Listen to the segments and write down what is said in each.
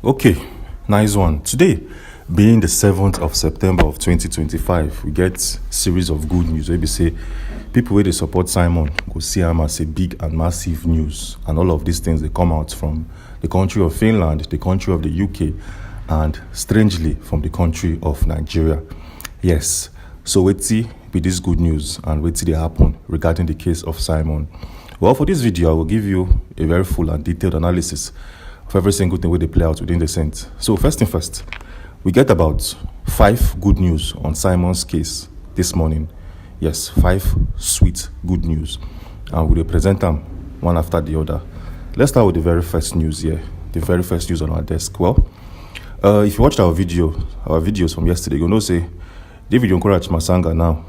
Okay, nice one. Today, being the 7th of September of 2025, we get series of good news. Maybe say people where they support Simon go see him as a big and massive news. And all of these things, they come out from the country of Finland, the country of the UK, and strangely from the country of Nigeria. Yes, so wait see be this good news and wait till they happen regarding the case of Simon. Well, for this video, I will give you a very full and detailed analysis of every single thing where they play out within the Saints. So first thing first, we get about 5 good news on Simon's case this morning. Yes, 5 sweet good news. And we will present them one after the other. Let's start with the very first news here. The very first news on our desk. Well, if you watched our videos from yesterday, you know say David Yonkorach Masanga now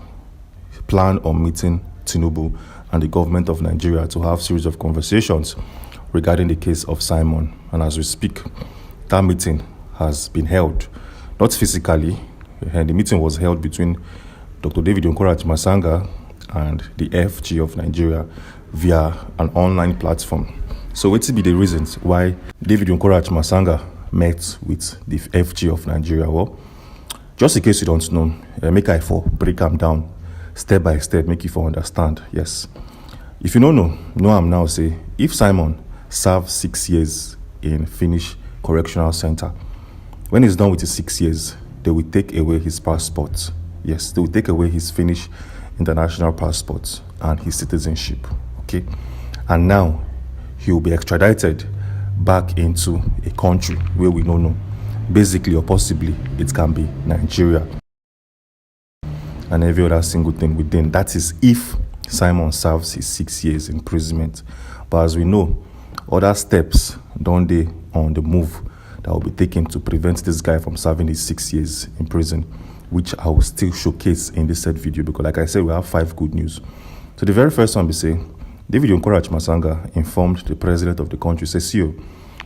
plan on meeting Tinubu and the government of Nigeria to have series of conversations regarding the case of Simon. And as we speak, that meeting has been held, not physically, and the meeting was held between Dr. David Yonkorach Masanga and the FG of Nigeria via an online platform. So what will be the reasons why David Yonkorach Masanga met with the FG of Nigeria? Well, just in case you don't know, make I for break them down step by step, make you for understand. Yes. If you don't know I'm now say, if Simon served 6 years in Finnish Correctional Center, when he's done with his 6 years, they will take away his passport. Yes, they will take away his Finnish international passport and his citizenship. Okay. And now he will be extradited back into a country where we don't know. Basically or possibly it can be Nigeria. And every other single thing within. That is if Simon serves his 6 years imprisonment. But as we know, other steps don't they on the move that will be taken to prevent this guy from serving his 6 years in prison, which I will still showcase in this said video because like I said, we have 5 good news. So the very first one we say, David Yonkorach Masanga informed the president of the country, says, "See,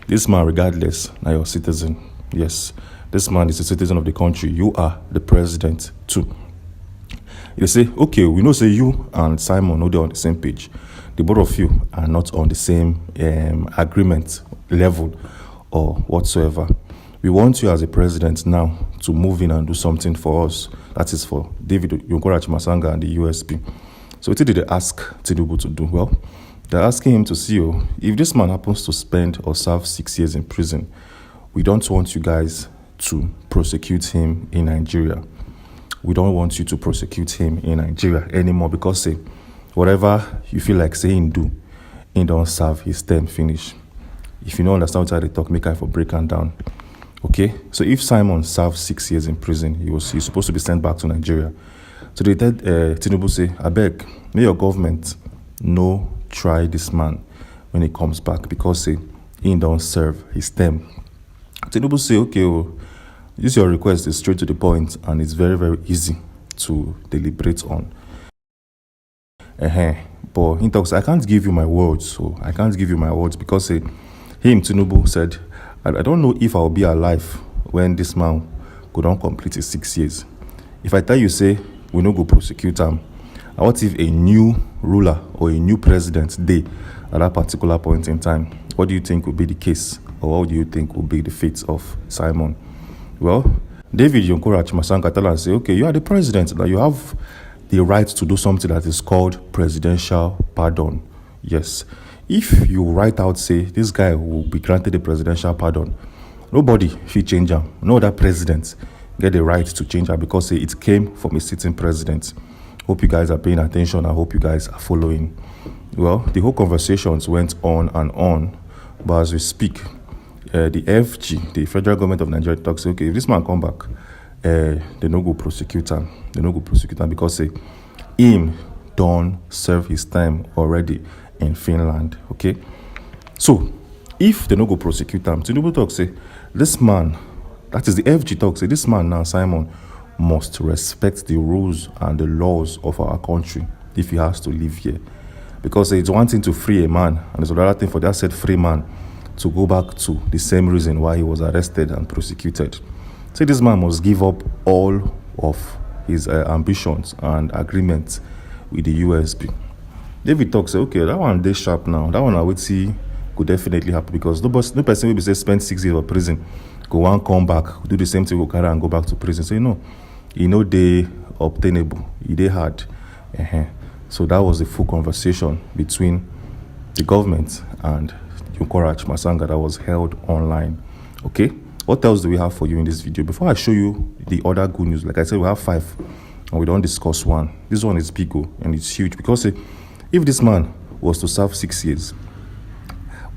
this man regardless, now you're a citizen. Yes, this man is a citizen of the country. You are the president too." They say, okay, we know say you and Simon know they're on the same page. The both of you are not on the same agreement level or whatsoever. We want you as a president now to move in and do something for us. That is for David Yonkorach Masanga and the USP. So what did they ask Tinubu to do? Well, they're asking him to see if this man happens to spend or serve 6 years in prison, we don't want you guys to prosecute him in Nigeria. We don't want you to prosecute him in Nigeria anymore because say whatever you feel like saying do, he don't serve his term finish. If you don't understand what I talk, make I for break and down. Okay, so if Simon served 6 years in prison, he's supposed to be sent back to Nigeria. So they tell Tinubu say, I beg, may your government no try this man when he comes back because say he don't serve his term. Tinubu say, okay, this your request is straight to the point and it's very, very easy to deliberate on. But he talks, I can't give you my words. So I can't give you my words because him, Tinubu, said, I don't know if I'll be alive when this man go down complete his 6 years. If I tell you, say, we no go prosecute him, and what if a new ruler or a new president day at that particular point in time? What do you think will be the case? Or what do you think will be the fate of Simon? Well, David Yonkorach Masanga tell and say, okay, you are the president. Now you have the right to do something that is called presidential pardon. Yes. If you write out, say, this guy will be granted a presidential pardon, nobody will change him. No other president get the right to change him because say, it came from a sitting president. Hope you guys are paying attention. I hope you guys are following. Well, the whole conversations went on and on. But as we speak, the FG, the federal government of Nigeria, talks, okay, if this man come back, they no go prosecute him. They no go prosecute him because say, him don't serve his time already in Finland. Okay. So if they no go prosecute him, Tinubu talks, say, this man, that is the FG talks, say, this man now, Simon, must respect the rules and the laws of our country if he has to live here. Because it's one thing to free a man, and it's another thing for that said free man to go back to the same reason why he was arrested and prosecuted. So this man must give up all of his ambitions and agreements with the USP. David talks, okay, that one they sharp now. That one I would see could definitely happen, because no person will be say spend 6 years of prison, go one come back, do the same thing, go carry and go back to prison. So they obtainable, they hard. So that was the full conversation between the government and Yonkorach Masanga that was held online. Okay, what else do we have for you in this video? Before I show you the other good news, like I said, we have 5 and we don't discuss one. This one is big and it's huge, because if this man was to serve 6 years,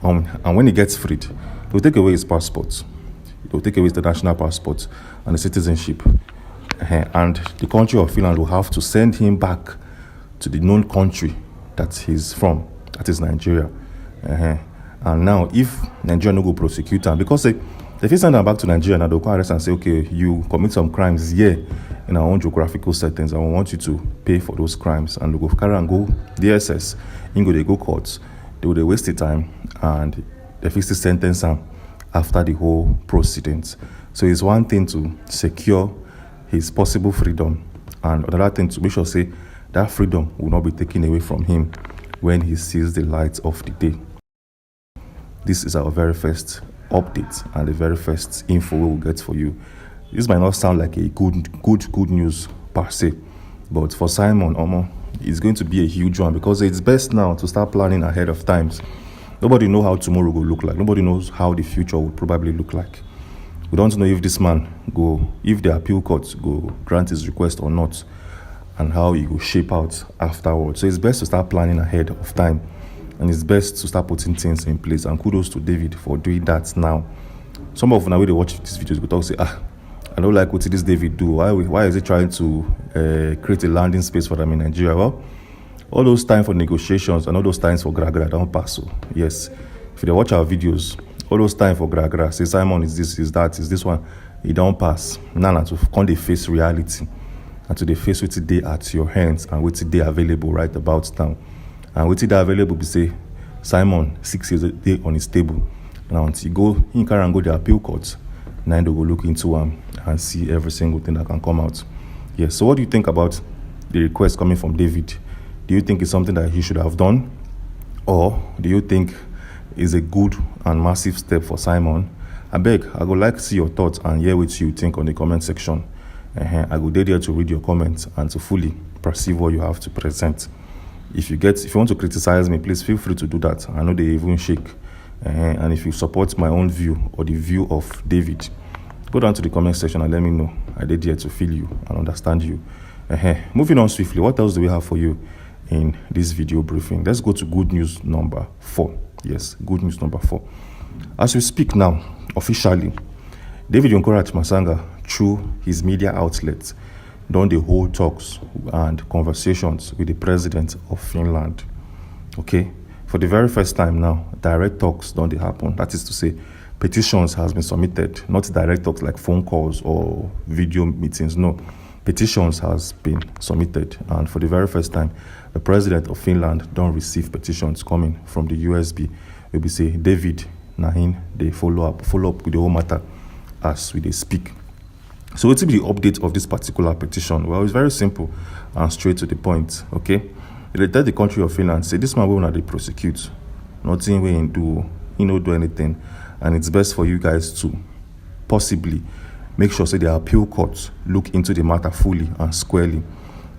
and when he gets freed, they'll take away his passport, they'll take away his national passport and the citizenship, and the country of Finland will have to send him back to the known country that he's from, that is Nigeria. And now, if Nigeria no go prosecute him, because if you send them back to Nigeria, now they'll arrest and say, okay, you commit some crimes here in our own geographical settings, and we want you to pay for those crimes. And they'll go carry and go DSS, they go courts, they waste the time, and they fix the sentence after the whole proceedings. So it's one thing to secure his possible freedom, and another thing to make sure say that freedom will not be taken away from him when he sees the light of the day. This is our very first update and the very first info we will get for you. This might not sound like a good news per se, but for Simon, it's going to be a huge one, because it's best now to start planning ahead of times. Nobody knows how tomorrow will look like. Nobody knows how the future will probably look like. We don't know if this man if the appeal court go grant his request or not, and how it will shape out afterwards. So it's best to start planning ahead of time, and it's best to start putting things in place. And kudos to David for doing that now. Some of when they watch these videos, we talk say, I don't like what this David do. Why is he trying to create a landing space for them in Nigeria? Well, all those time for negotiations and all those times for gragra don't pass. So yes, if you watch our videos, all those time for gragra, say Simon is this, is that, is this one, it don't pass. Now to come they face reality, and to the face what they at your hands and what they available right about now. And what they available be say Simon 6 years a day on his table. Now until you go in car and go to the appeal court, now they go look into and see every single thing that can come out. Yes. So what do you think about the request coming from David? Do you think it's something that he should have done, or do you think it's a good and massive step for Simon? I would like to see your thoughts and hear what you think on the comment section. I will be there to read your comments and to fully perceive what you have to present. If you want to criticize me, please feel free to do that. I know they even shake. And if you support my own view or the view of David, go down to the comment section and let me know. I did here to feel you and understand you. Moving on swiftly, what else do we have for you in this video briefing? Let's go to good news number 4. Yes, good news number 4. As we speak now, officially, David Yonkorach Masanga, through his media outlets, done the whole talks and conversations with the president of Finland. Okay, for the very first time now, direct talks don't happen. That is to say, petitions has been submitted, not direct talks like phone calls or video meetings. No, petitions has been submitted, and for the very first time, the president of Finland don't receive petitions coming from the USB. We be say David Nahin, they follow up with the whole matter as we speak. So what will be the update of this particular petition? Well, it's very simple and straight to the point. Okay, they tell the country of Finland, say this man will not prosecute, nothing we do, he no do anything, and it's best for you guys to possibly make sure say the appeal courts look into the matter fully and squarely.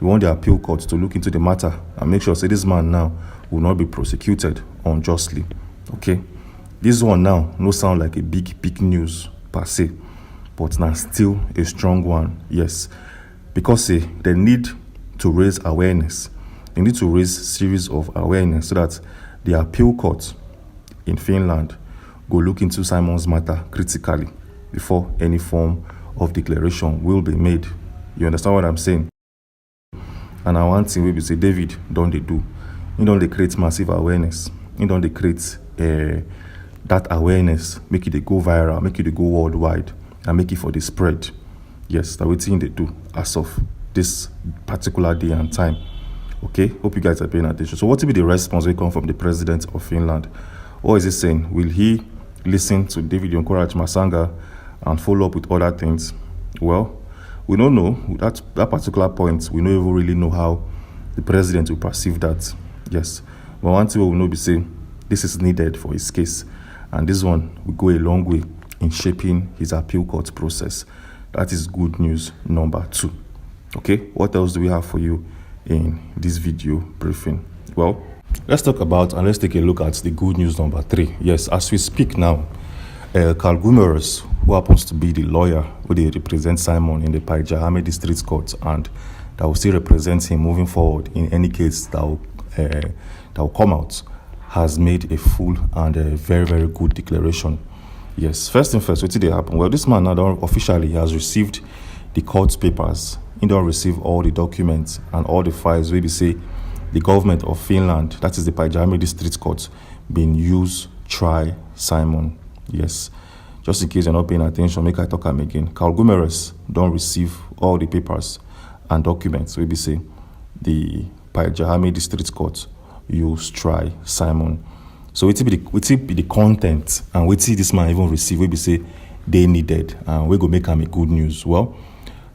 We want the appeal courts to look into the matter and make sure say this man now will not be prosecuted unjustly. Okay, this one now no sound like a big news per se, but now still a strong one. Yes, because they need to raise awareness. They need to raise series of awareness so that the appeal court in Finland go look into Simon's matter critically before any form of declaration will be made. You understand what I'm saying? And I want thing we say David don't they do. You don't they create massive awareness. You don't they create that awareness, make it go viral, make it go worldwide, and make it for the spread. Yes, that's what they do as of this particular day and time. Okay, hope you guys are paying attention. So what will be the response will come from the president of Finland? Or is he saying, will he listen to David Yonkorach Masanga and follow up with other things? Well, we don't know. That particular point, we don't even really know how the president will perceive that. Yes, but one thing we will know be saying, this is needed for his case. And this one will go a long way in shaping his appeal court process. That is good news number 2. Okay, what else do we have for you in this video briefing? Well, let's talk about and let's take a look at the good news number 3. Yes, as we speak now, Carl Gumerus, who happens to be the lawyer who they represent Simon in the Paijahame District Court, and that will still represent him moving forward in any case that will come out, has made a full and a very, very good declaration. Yes, first thing first, what did happen? Well, this man now officially has received the court papers. He don't receive all the documents and all the files where we say the government of Finland, that is the Paijahame District Court, been used try Simon. Yes, just in case you're not paying attention, make I talk him again. Carl Gumerus don't receive all the papers and documents where we say the Paijahame District Court use try Simon. So it be the content and what this man even receive where we say they needed and we go make him a good news. Well,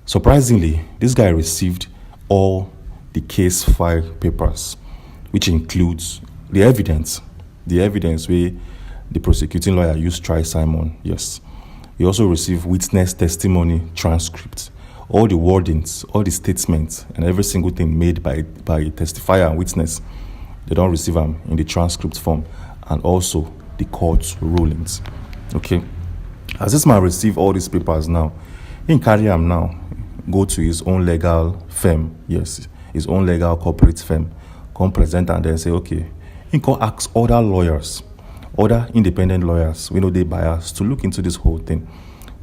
surprisingly, this guy received all the case file papers, which includes the evidence where the prosecuting lawyer used try Simon. Yes, he also received witness testimony transcripts, all the wordings, all the statements, and every single thing made by testifier and witness. They don't receive them in the transcript form, and also the court rulings. Okay, as this man received all these papers now, he can carry him now, go to his own legal firm. Yes, his own legal corporate firm, come present and then say, okay, he can ask other lawyers, other independent lawyers, we know they bias, to look into this whole thing.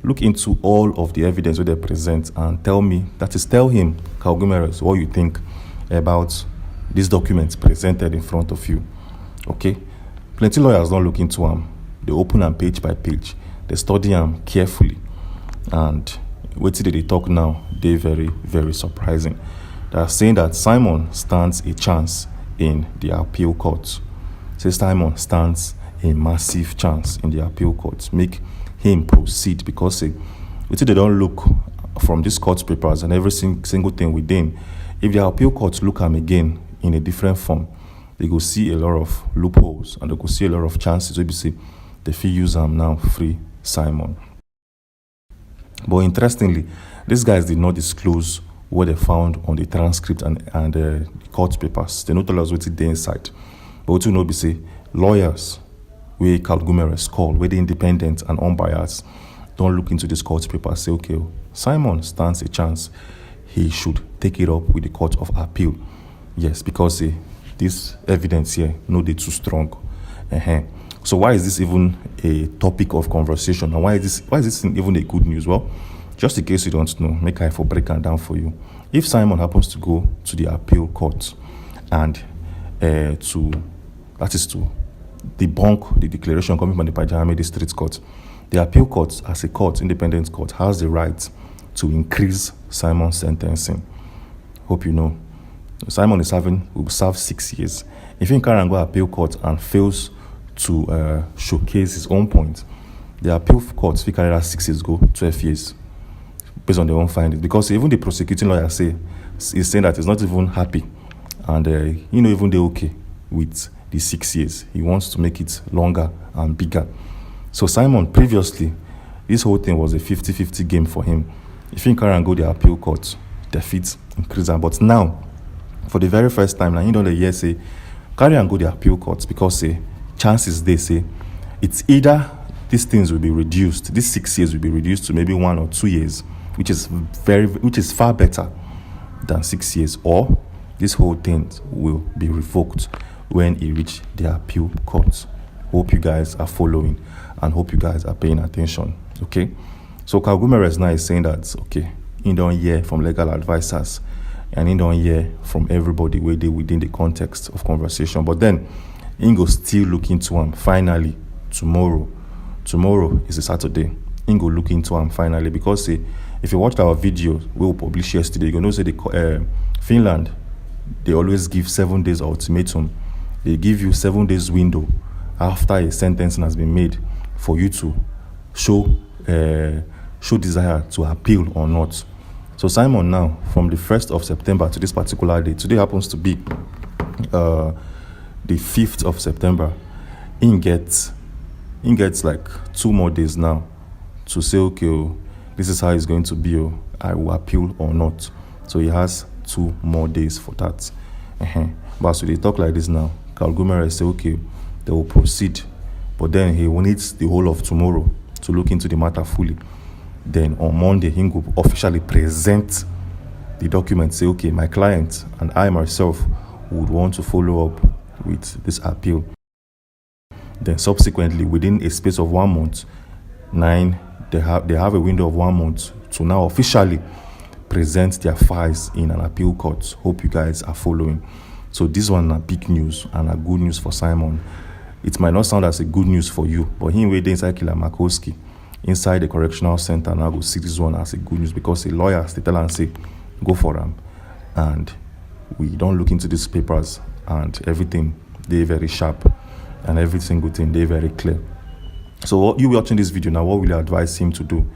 Look into all of the evidence that they present and tell him, Carl Gumerus, what you think about these documents presented in front of you. Okay? Plenty lawyers don't look into them. They open them page by page. They study them carefully. And what did they talk now? They're very, very surprising. They are saying that Simon stands a chance in the appeal court. Say Simon stands a massive chance in the appeal court. Make him proceed, because they don't look from these court papers and every single thing within. If the appeal court look at him again in a different form, they go see a lot of loopholes and they go see a lot of chances. So say they feel use him now free Simon. But interestingly, these guys did not disclose what they found on the transcript and the court papers. They not tell us what they inside. But what you know, say lawyers where Carl Gumerus call, where the independent and unbiased, don't look into this court paper, say, okay, Simon stands a chance. He should take it up with the Court of Appeal. Yes, because this evidence here, no, they're too strong. So why is this even a topic of conversation? And why is this even a good news? Well, just in case you don't know, make I for break it down for you. If Simon happens to go to the appeal court and to debunk the declaration coming from the Paijahame District Court, the appeal court, as a court, independent court, has the right to increase Simon's sentencing. Hope you know. Simon will serve 6 years. If he can go appeal court and fails to showcase his own point, the appeal court, if he carry that 6 years, go 12 years, based on their own findings. Because even the prosecuting lawyer is saying that he's not even happy, and even they're okay with the 6 years. He wants to make it longer and bigger. So Simon, previously, this whole thing was a 50-50 game for him. If he can go to the appeal court, defeat, increase him. But now, for the very first time, now you know the year say, carry and go to the appeal court, because chances they say it's either these things will be reduced, these 6 years will be reduced to maybe 1 or 2 years, which is far better than 6 years, or this whole thing will be revoked when he reach the appeal court. Hope you guys are following and hope you guys are paying attention. Okay, so Carl Gumerus now is saying that he don't hear from legal advisors and he don't hear from everybody where they within the context of conversation. But then he go still look into him finally tomorrow. Tomorrow is a Saturday. He go look into him finally, because if you watched our video we will publish yesterday, you know say Finland, they always give 7 days ultimatum. They give you 7 days window after a sentencing has been made for you to show desire to appeal or not. So Simon now, from the 1st of September to this particular day, today happens to be the 5th of September, he gets like 2 more days now to say, okay, oh, this is how it's going to be, oh, I will appeal or not. So he has 2 more days for that. But so they talk like this now. Gumerez say, okay, they will proceed, but then he will need the whole of tomorrow to look into the matter fully. Then on Monday, he will officially present the document, say, okay, my client and I myself would want to follow up with this appeal. Then subsequently, within a space of 1 month, they have a window of 1 month to now officially present their files in an appeal court. Hope you guys are following. So this one are big news and a good news for Simon. It might not sound as a good news for you, but he waiting inside Killer Makowski, inside the correctional center, now go see this one as a good news, because the lawyers, they tell and say, go for them. And we don't look into these papers and everything, they're very sharp. And every single thing, they're very clear. So you watching this video now, what will you advise him to do?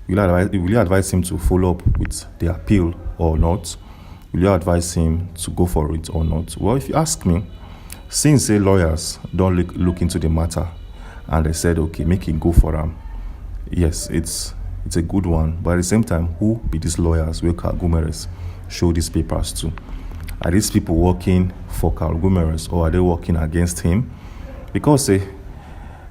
Will you advise him to follow up with the appeal or not? Will you advise him to go for it or not? Well, if you ask me, since the lawyers don't look into the matter and they said, okay, make him go for them, yes, it's a good one. But at the same time, who be these lawyers where Gumerez show these papers to? Are these people working for Gumerez or are they working against him? Because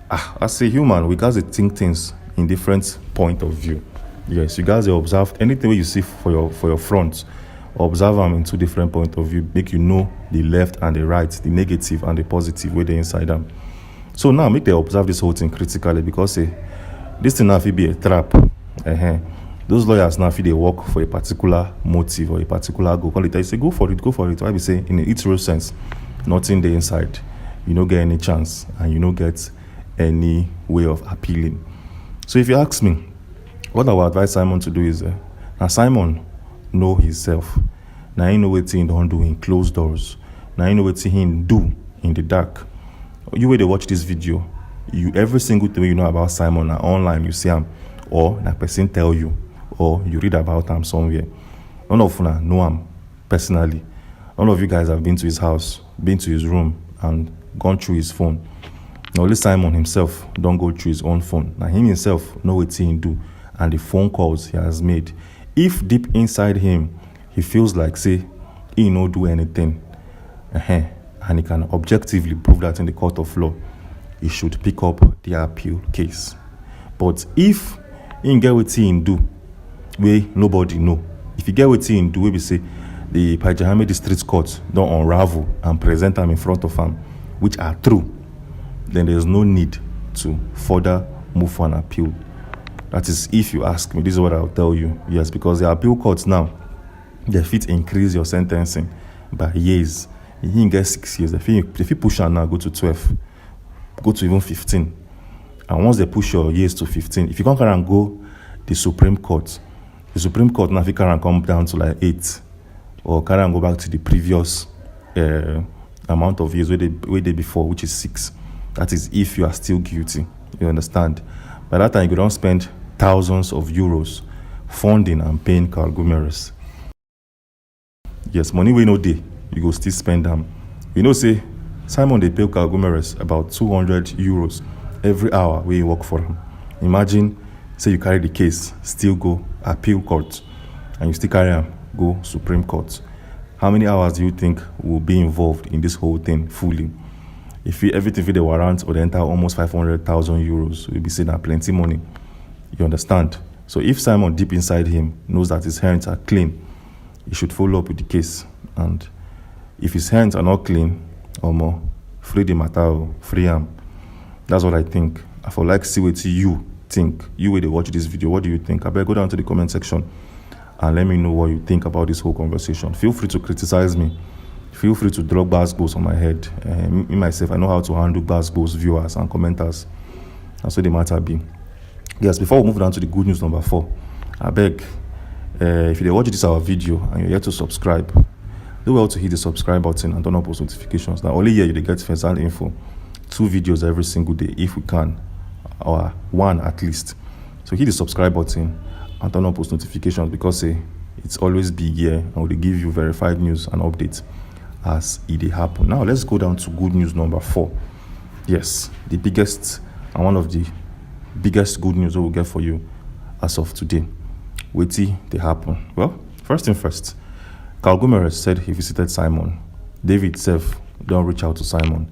as a human, we guys think things in different point of view. Yes, you guys observe anything you see for your front, observe them in 2 different point of view, make you know the left and the right, the negative and the positive where they inside them. So now make they observe this whole thing critically, because this thing now will be a trap. Those lawyers now feel they work for a particular motive or a particular goal. They say go for it. I be say in its real sense, nothing there inside. You don't get any chance and you don't get any way of appealing. So if you ask me, what I would advise Simon to do is, now Simon know himself. Now he know what he don't do in closed doors. Now he know what he do in the dark. You where they watch this video, every single thing you know about Simon now online, you see him, or a person tell you, or you read about him somewhere. None of you know him personally. None of you guys have been to his house, been to his room, and gone through his phone. Now only Simon himself don't go through his own phone. Now him himself know what he do and the phone calls he has made. If deep inside him he feels like say he no do anything, and he can objectively prove that in the court of law, he should pick up the appeal case. But if he get what he do, where nobody know, if he get what he do, we say the Pajahame District Court don't unravel and present them in front of him, which are true, then there's no need to further move for an appeal. That is, if you ask me, this is what I'll tell you. Yes, because the appeal courts now, they fit increase your sentencing by years. You can get 6 years. If you push on now, go to 12, go to even 15. And once they push your years to 15, if you can't and go the Supreme Court now, if you can come down to like 8, or can and go back to the previous amount of years where they before, which is 6. That is if you are still guilty. You understand? By that time, you don't spend thousands of euros funding and paying Gumerez. Yes, money we no day, you go still spend them. You know, say Simon they pay Gumerez about 200 euros every hour where you work for him. Imagine, say you carry the case, still go appeal court, and you still carry him, go Supreme Court. How many hours do you think will be involved in this whole thing fully? If everything for the warrant or the enter almost 500,000 euros, we'll be saying that plenty money. You understand? So if Simon deep inside him knows that his hands are clean, he should follow up with the case. And if his hands are not clean, or more, free the matter, free him. That's what I think. I feel like see what you think. You will watch this video. What do you think? I better go down to the comment section and let me know what you think about this whole conversation. Feel free to criticize me. Feel free to drop basketballs on my head. Me myself, I know how to handle basketballs, viewers and commenters. That's what the matter be. Yes, before we move down to the good news number 4, I beg, if you're watching this our video and you're yet to subscribe, do well to hit the subscribe button and turn on post notifications. Now, only here you get first hand info, 2 videos every single day if we can, or 1 at least. So hit the subscribe button and turn on post notifications, because it's always big here and we'll give you verified news and updates as it happen. Now let's go down to good news number 4. Yes, the biggest and one of the biggest good news we will get for you as of today. Wetin dey happen? Well, first thing first, Carl Gomeres said he visited Simon. David sef don reach out to Simon.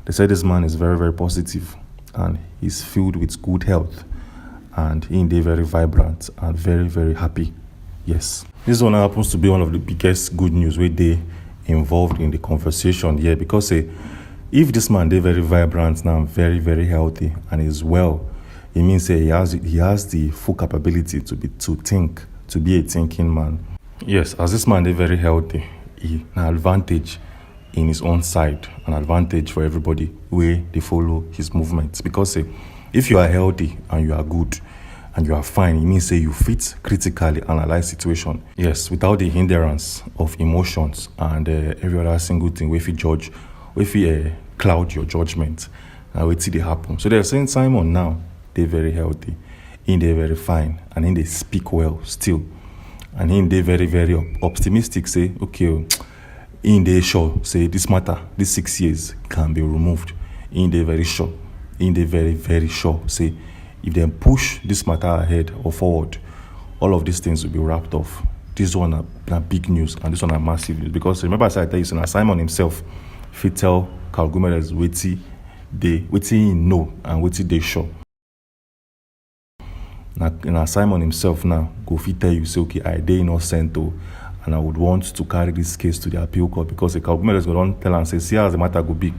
They said this man is very, very positive and he's filled with good health and he dey very vibrant and very, very happy. Yes. This one happens to be one of the biggest good news wey dey involved in the conversation here because if this man dey very vibrant now, very, very healthy and is well, it means he has the full capability to think, to be a thinking man. Yes, as this man dey very healthy, he an advantage in his own side, an advantage for everybody wey dey follow his movements. Because if you are healthy and you are good and you are fine, it means you fit critically analyze situation. Yes, without the hindrance of emotions and every other single thing wey fit judge, wey fit cloud your judgment. Na wetin dey happen. So they're saying Simon now dey very healthy, he dey very fine, and he dey speak well still, and he dey very, very optimistic. Say okay, he dey sure say this matter, this 6 years can be removed. He dey very sure. He dey very, very sure. Say if they push this matter ahead or forward, all of these things will be wrapped off. This one na big news, and this one na massive news. Because remember, I tell you, so Simon himself fit tell Carl Gomeres wetin he know and wetin dey sure. Now Simon himself now go fit tell you, say okay, I dey innocent and I would want to carry this case to the appeal court, because the Carl Gomeres go don tell am say, see how the matter go be.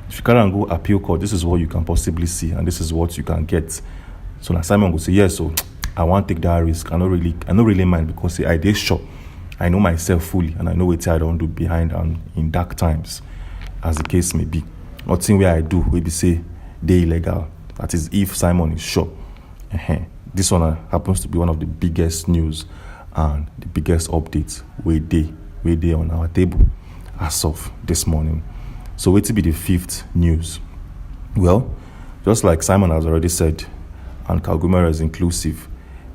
If you carry and go appeal court, this is what you can possibly see and this is what you can get. So now Simon go say, yes, so I want to take that risk. I no really mind, because I dey sure. I know myself fully and I know what I don't do behind and in dark times, as the case may be. Nothing where I do will be say they illegal. That is if Simon is sure. This one happens to be one of the biggest news and the biggest updates we dey on our table as of this morning. So wait to be the fifth news. Well, just like Simon has already said, and Carl Gomeres inclusive,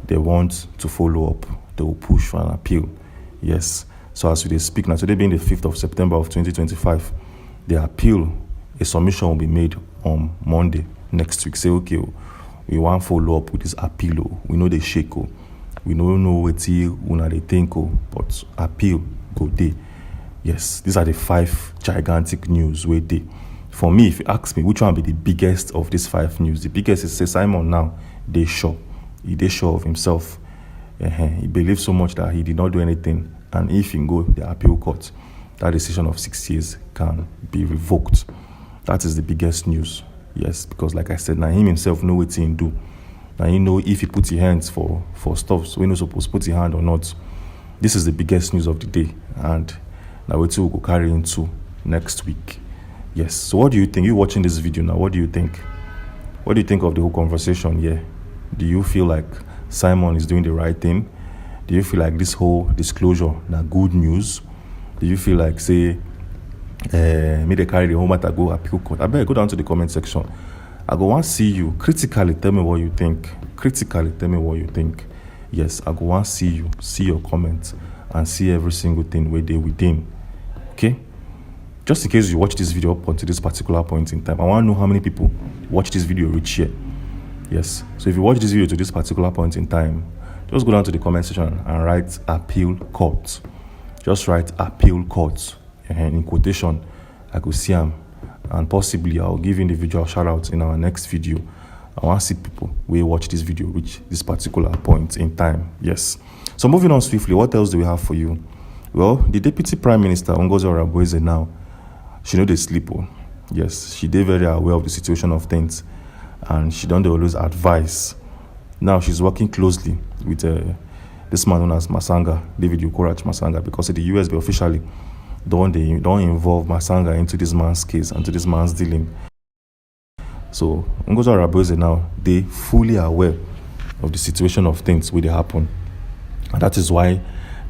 they want to follow up. They will push for an appeal. Yes. So as we speak now, today being the 5th of September of 2025, the appeal, a submission will be made on Monday next week. Say, okay, we want follow up with this appeal. We know they shake. We don't know what they think, but appeal go day. Yes, these are the 5 gigantic news we day. For me, if you ask me which one be the biggest of these 5 news, the biggest is say Simon now they sure. He dey sure of himself. He believes so much that he did not do anything, and if he go the appeal court, that decision of 6 years can be revoked. That is the biggest news. Yes, because like I said, now him himself know what he do. Now he know if he put his hands for stuff, so we know supposed to put his hand or not. This is the biggest news of the day, and now we will go carry into next week. Yes. So what do you think? You watching this video now? What do you think? What do you think of the whole conversation here? Do you feel like Simon is doing the right thing? Do you feel like this whole disclosure na good news? Do you feel like say me they carry the whole matter go appeal court? I better go down to the comment section. I go want to see you critically. Tell me what you think. Critically, tell me what you think. Yes, I go want to see you, see your comments, and see every single thing where they within. Okay. Just in case you watch this video up until this particular point in time, I want to know how many people watch this video reach here. Yes. So if you watch this video to this particular point in time, just go down to the comment section and write appeal court. Just write appeal court in quotation. I could see them, and possibly I'll give individual shout outs in our next video. I want to see people who watch this video reach this particular point in time. Yes. So moving on swiftly, what else do we have for you? Well, the Deputy Prime Minister, Ngozi Oronboeze, now, she know they sleep. Yes, she did very aware of the situation of things, and she don't always advise. Now she's working closely with this man known as Masanga, David Ukorach Masanga, because the US officially don't involve Masanga into this man's case and to this man's dealing. So Ngozi Oronboeze now, they fully aware of the situation of things where they happen, and that is why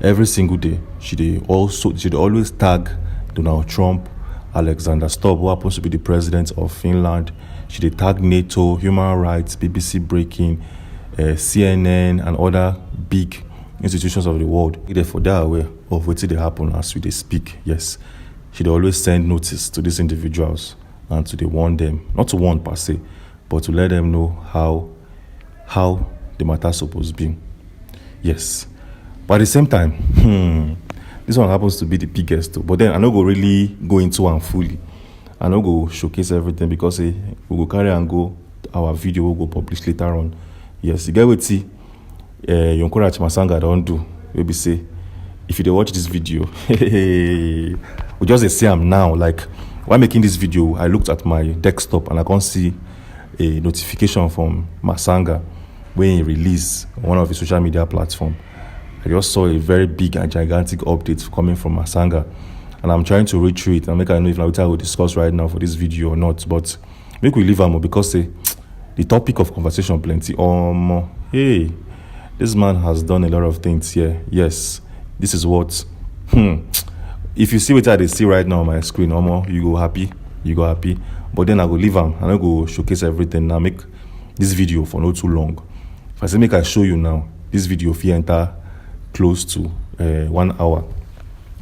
every single day she always tag Donald Trump, Alexander Stubb, who happens to be the president of Finland. She tag NATO, human rights, BBC Breaking, CNN, and other big institutions of the world. Therefore, they are aware of what they happen as we speak. Yes, she always send notice to these individuals and to warn them, not to warn per se, but to let them know how the matter supposed be. Yes. But at the same time, this one happens to be the biggest too. But then I no go really go into one fully. I no go showcase everything because we go carry and go our video will go publish later on. Yes, you get what see Yonkorach Masanga don't do. We be say if you dey watch this video, we just say I'm now. Like while making this video, I looked at my desktop and I can't see a notification from Masanga when he released one of his social media platform. I just saw a very big and gigantic update coming from Masanga, and I'm trying to read through it and make I know if I will discuss right now for this video or not. But make we leave am because the topic of conversation plenty. Hey, this man has done a lot of things here. Yes, this is what. If you see what I see right now on my screen, you go happy. But then I go leave am and I go showcase everything. Now make this video for not too long. If I say make I show you now, this video if you enter close to 1 hour.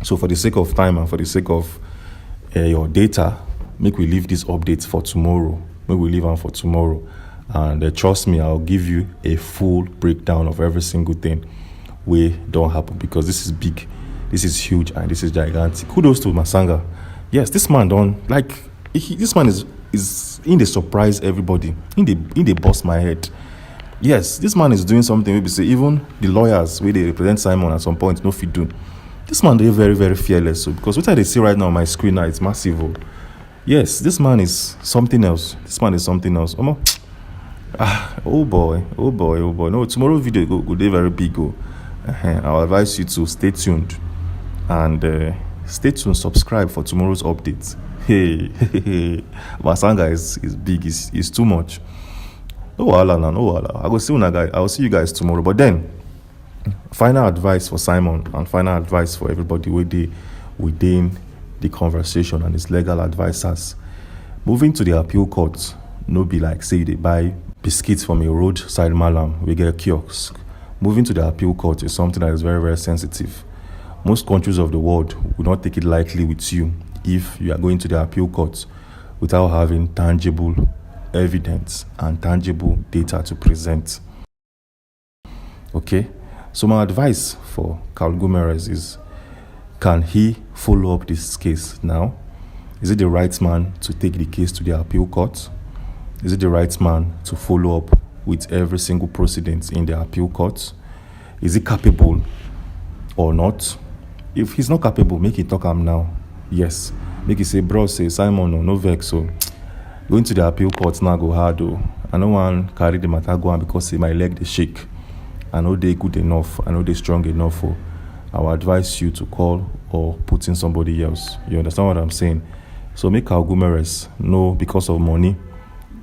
So for the sake of time and for the sake of your data, make we leave this update for tomorrow. Make we leave them for tomorrow. And trust me, I'll give you a full breakdown of every single thing we don't happen, because this is big, this is huge, and this is gigantic. Kudos to Masanga. Yes, this man this man is in the surprise everybody. In the bust my head. Yes, this man is doing something. Maybe say even the lawyers where they represent Simon at some point no fit do. This man is very, very fearless. So because what I see right now on my screen now, it's massive. Yes, this man is something else. Oh boy. No, tomorrow video go day very big. I'll advise you to stay tuned and subscribe for tomorrow's updates. Hey, Masanga is big, is too much. No wahala. I will see you guys tomorrow. But then, final advice for Simon and final advice for everybody within the conversation and his legal advisors. Moving to the appeal court, no be like say they buy biscuits from a roadside malam, we get a kiosk. Moving to the appeal court is something that is very, very sensitive. Most countries of the world will not take it lightly with you if you are going to the appeal court without having tangible evidence and tangible data to present. Okay, so my advice for Carl Gumerez is, can he follow up this case now? Is it the right man to take the case to the appeal court? Is it the right man to follow up with every single precedent in the appeal court? Is he capable or not? If he's not capable, make it talk him now. Yes, make it say, bro, say Simon, no vex. So going to the appeal court now go hard though. I no want carry the matter go on because my leg they shake. I know they good enough. I know they strong enough. I will advise you to call or put in somebody else. You understand what I'm saying? So make Carl Gumerez know, because of money,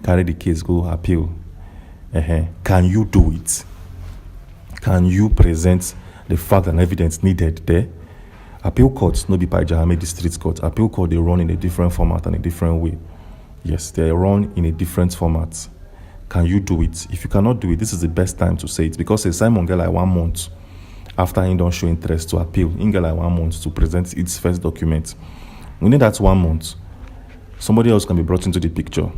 carry the case, go appeal. Can you do it? Can you present the fact and evidence needed there? Appeal courts no be by Jahame District Court. Appeal court, they run in a different format and a different way. Yes, they run in a different format. Can you do it? If you cannot do it, this is the best time to say it, because Simon get like 1 month after he don't show interest to appeal. He get like 1 month to present its first document. Within that 1 month, somebody else can be brought into the picture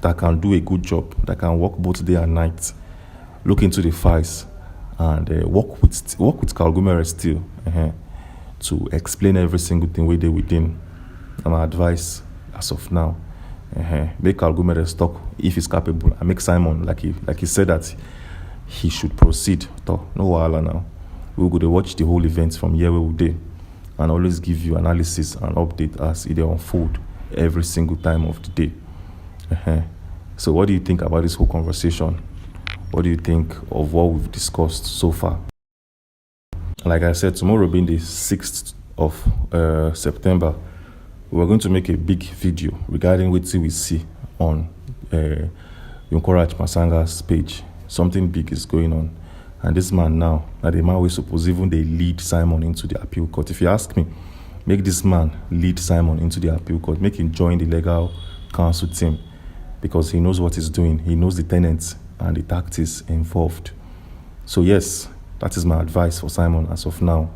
that can do a good job, that can work both day and night, look into the files, and work with Carl Gumerez still to explain every single thing we did within. And my advice as of now, make Carl Gumerez talk if he's capable, and make Simon like he said that he should proceed. No wahala now. We'll go to watch the whole event from here where we did, and always give you analysis and update as it unfold every single time of the day. So what do you think about this whole conversation? What do you think of what we've discussed so far? Like I said, tomorrow being the 6th of September, we're going to make a big video regarding what we see on Yonkorach Masanga's page. Something big is going on. And this man now, the man we suppose even they lead Simon into the appeal court. If you ask me, make this man lead Simon into the appeal court. Make him join the legal counsel team, because he knows what he's doing. He knows the tenets and the tactics involved. So yes, that is my advice for Simon as of now.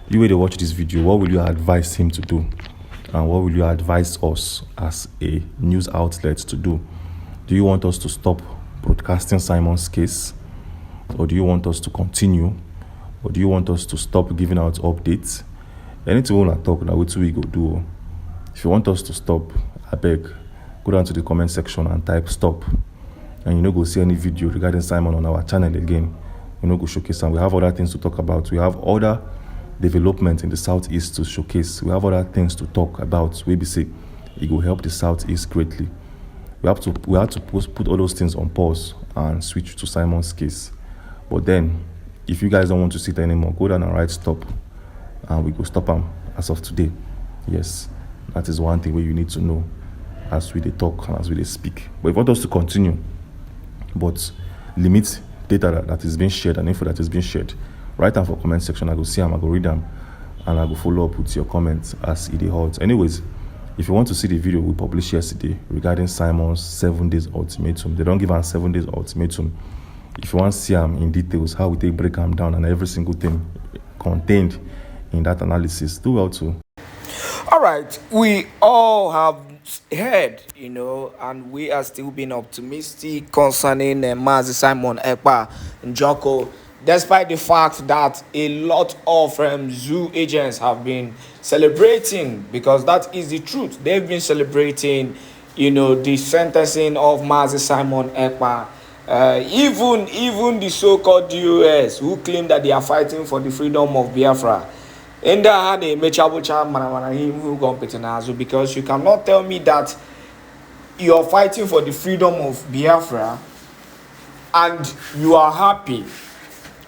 You will watch this video, what will you advise him to do? And what will you advise us as a news outlet to do? Do you want us to stop broadcasting Simon's case? Or do you want us to continue? Or do you want us to stop giving out updates? Anything we want to talk about, what we go do. If you want us to stop, I beg, go down to the comment section and type stop. And you know, go see any video regarding Simon on our channel again. You know, go showcase, and we have other things to talk about. We have other development in the Southeast to showcase. We have other things to talk about. Maybe say it will help the Southeast greatly. We have to put all those things on pause and switch to Simon's case. But then, if you guys don't want to sit anymore, go down and write stop, and we go stop them as of today. Yes, that is one thing where you need to know as we dey talk and as we dey speak. But if you want us to continue, but limit data that is being shared and info that is being shared, write down for comment section. I go see them, I go read them, and I go follow up with your comments as it holds. Anyways, if you want to see the video we published yesterday regarding Simon's 7 days ultimatum, they don't give us 7 days ultimatum. If you want to see them in details, how we take break them down and every single thing contained in that analysis, do well too. All right, we all have heard, and we are still being optimistic concerning Mazi Simon Èkpá Njoko, despite the fact that a lot of zoo agents have been celebrating, because that is the truth. They've been celebrating, the sentencing of Mazi Simon Èkpá. Even the so-called US, who claim that they are fighting for the freedom of Biafra, because you cannot tell me that you are fighting for the freedom of Biafra and you are happy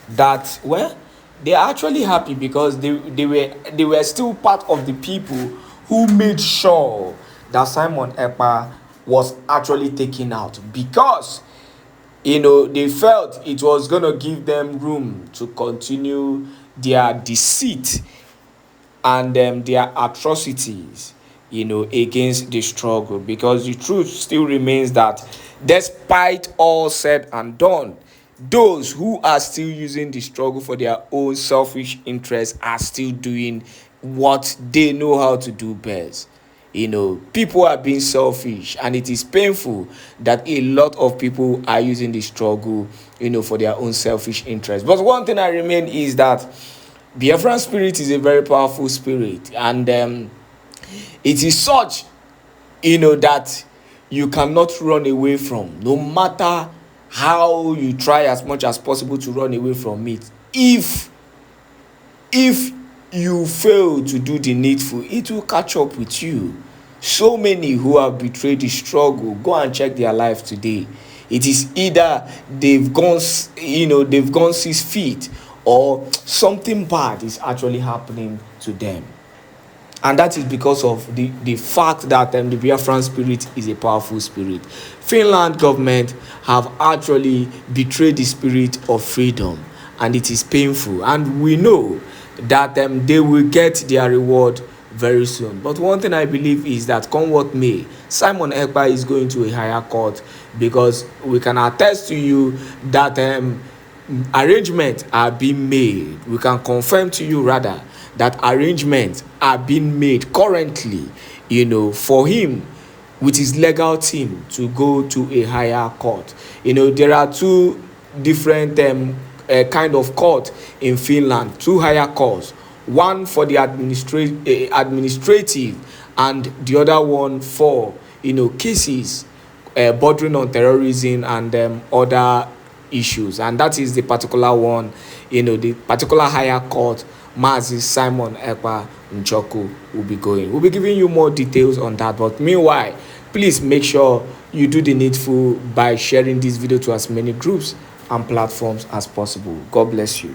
that, well, they are actually happy because they were still part of the people who made sure that Simon Èkpá was actually taken out, because they felt it was going to give them room to continue their deceit and their atrocities, against the struggle. Because the truth still remains that despite all said and done, those who are still using the struggle for their own selfish interests are still doing what they know how to do best. People are being selfish, and it is painful that a lot of people are using the struggle, for their own selfish interests. But one thing I remain is that Biafran spirit is a very powerful spirit, and it is such, that you cannot run away from, no matter how you try as much as possible to run away from it. If you fail to do the needful, it will catch up with you. So many who have betrayed the struggle, go and check their life today. It is either they've gone 6 feet, or something bad is actually happening to them. And that is because of the fact that the Biafran spirit is a powerful spirit. Finland government have actually betrayed the spirit of freedom, and it is painful. And we know that they will get their reward very soon. But one thing I believe is that, come what may, Simon Èkpá is going to a higher court, because we can attest to you that arrangements are being made. We can confirm to you rather that arrangements are being made currently, for him with his legal team to go to a higher court. There are 2 different kind of court in Finland, 2 higher courts, one for the administrative and the other one for cases bordering on terrorism and other issues. And that is the particular one, the particular higher court Mazi Simon Èkpá Njoko will be going. We'll be giving you more details on that. But meanwhile, please make sure you do the needful by sharing this video to as many groups and platforms as possible. God bless you.